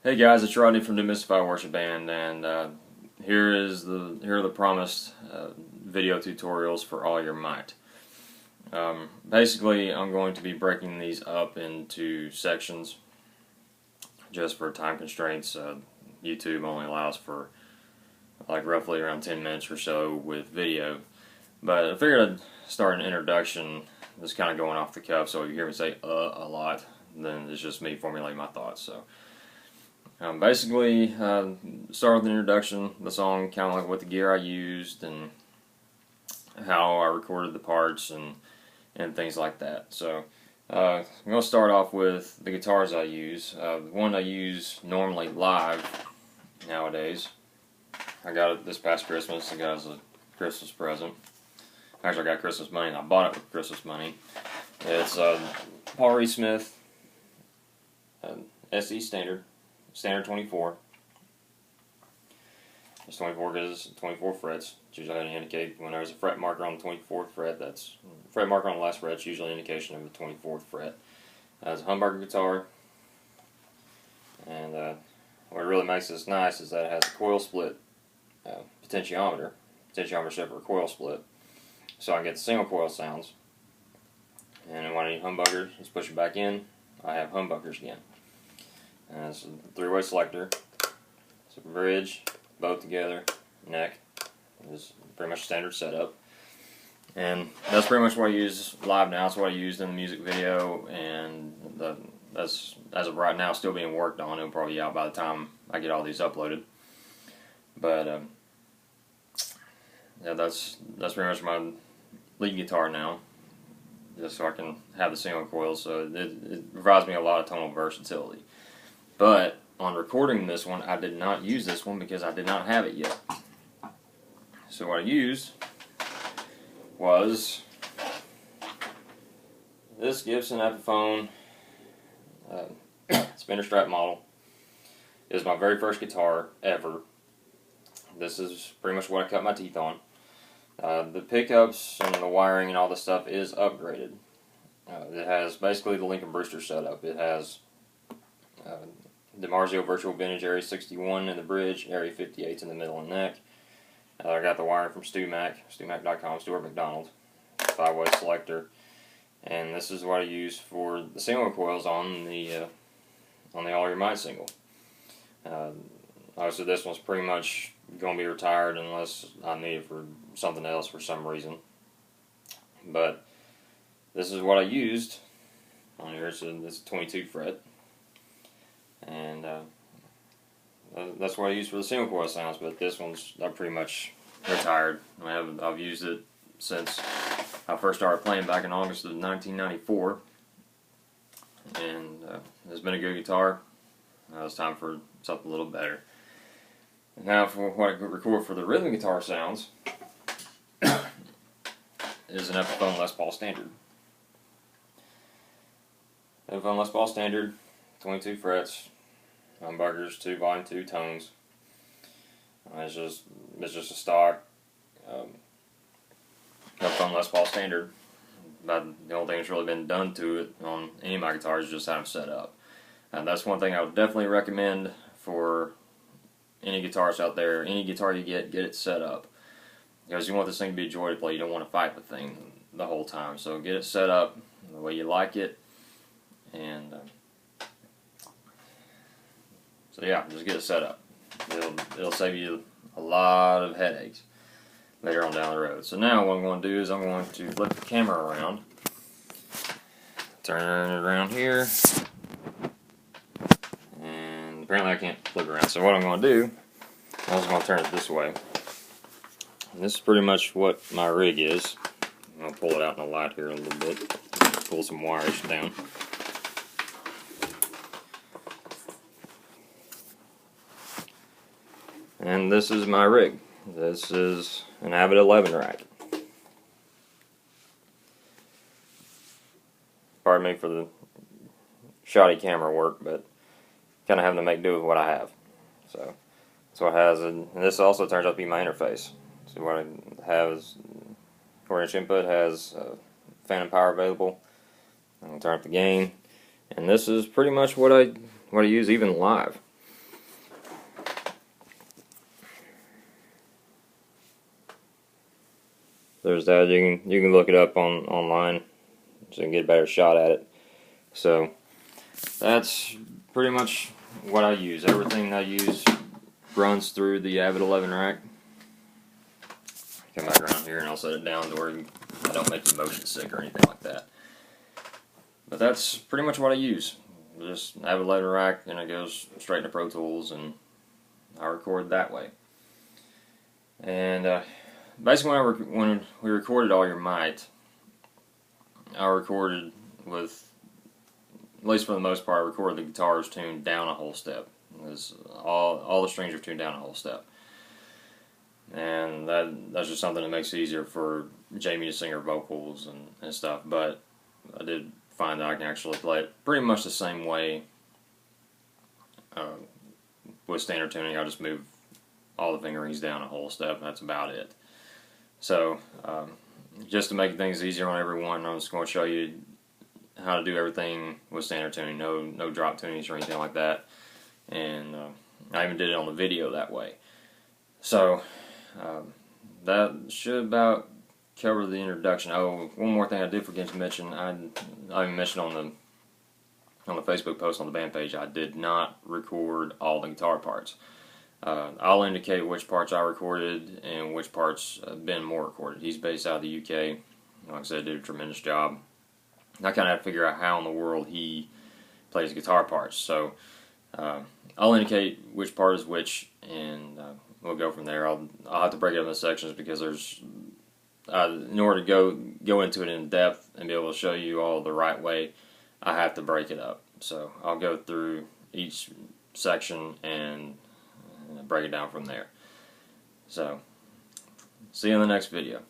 Hey guys, it's Rodney from Demystify Worship Band, and here are the promised video tutorials for all your might. Basically, I'm going to be breaking these up into sections, just for time constraints. YouTube only allows for like roughly around 10 minutes or so with video, but I figured I'd start an introduction that's kind of going off the cuff. So if you hear me say a lot, then it's just me formulating my thoughts. So. Basically, start with an introduction, the song, kind of like what the gear I used and how I recorded the parts and things like that. So I'm going to start off with the guitars I use. The one I use normally live nowadays, I got it this past Christmas. I got it as a Christmas present. Actually, I got Christmas money and I bought it with Christmas money. It's Paul Reed Smith SE Standard 24. It's 24 because it's 24 frets. It's usually going to indicate when there's a fret marker on the 24th fret. That's fret marker on the last fret. It's usually an indication of the 24th fret. It's a humbucker guitar, and what really makes this nice is that it has a coil split potentiometer separate coil split, so I can get the single coil sounds. And then when I need humbuckers, just push it back in. I have humbuckers again. And it's a three-way selector. It's a bridge, both together, neck. It's pretty much standard setup. And that's pretty much what I use live now. It's what I used in the music video, and that's, as of right now, still being worked on. It'll probably be out by the time I get all these uploaded. But yeah, that's pretty much my lead guitar now, just so I can have the single coil. So it provides me a lot of tonal versatility. But on recording this one, I did not use this one because I did not have it yet. So what I used was this Gibson Epiphone spinner strap model. It was my very first guitar ever. This is pretty much what I cut my teeth on. The pickups and the wiring and all this stuff is upgraded. It has basically the Lincoln Brewster setup. It has DiMarzio Virtual Vintage Area 61 in the bridge, Area 58 in the middle and neck. I got the wiring from StuMac.com, Stuart McDonald, 5-way selector, and this is what I use for the single coils on the All Your Might single. Obviously, this one's pretty much going to be retired unless I need it for something else for some reason. But this is what I used on here. It's a 22 fret. And that's what I use for the single coil sounds, but this one's pretty much retired. I've used it since I first started playing back in August of 1994, and it's been a good guitar. It's time for something a little better. And now for what I could record for the rhythm guitar sounds is an Epiphone Les Paul Standard. Epiphone Les Paul Standard, 22 frets, humbuckers, 2 volume 2 tones. It's just a stock Epiphone Les Paul Standard. But the only thing that's really been done to it on any of my guitars is just how I'm set up. And that's one thing I would definitely recommend for any guitars out there. Any guitar you get it set up, because you want this thing to be a joy to play. You don't want to fight the thing the whole time. So get it set up the way you like it, and so yeah, just get it set up. It'll save you a lot of headaches later on down the road. So now what I'm going to do is I'm going to flip the camera around, turn it around here, and apparently I can't flip around. So what I'm going to do, I'm just going to turn it this way. And this is pretty much what my rig is. I'm going to pull it out in the light here a little bit, pull some wires down. And this is my rig. This is an Avid 11 rack. Pardon me for the shoddy camera work, but kind of having to make do with what I have. So that's what it has, and this also turns out to be my interface. So what I have is 4-inch input, has phantom power available. I'm going to turn up the gain, and this is pretty much what I use even live. there's that. You can look it up online so you can get a better shot at it. So that's pretty much what I use. Everything I use runs through the Avid 11 rack. Come back around here and I'll set it down to where I don't make you motion sick or anything like that. But that's pretty much what I use. Just Avid 11 rack, and it goes straight into Pro Tools, and I record that way. And basically, when we recorded All Your Might, I recorded with, at least for the most part, I recorded the guitars tuned down a whole step. All the strings are tuned down a whole step. And that's just something that makes it easier for Jamie to sing her vocals and stuff. But I did find that I can actually play it pretty much the same way with standard tuning. I just move all the fingerings down a whole step, and that's about it. So just to make things easier on everyone, I'm just going to show you how to do everything with standard tuning. No drop tunings or anything like that. And I even did it on the video that way. So that should about cover the introduction. Oh, one more thing I did forget to mention. I even mentioned on the Facebook post on the band page, I did not record all the guitar parts. I'll indicate which parts I recorded and which parts Ben Moore recorded. He's based out of the UK. Like I said, did a tremendous job. I kind of had to figure out how in the world he plays guitar parts. So I'll indicate which part is which, and we'll go from there. I'll have to break it up into sections because there's in order to go into it in depth and be able to show you all the right way, I have to break it up. So I'll go through each section and break it down from there. So see you in the next video.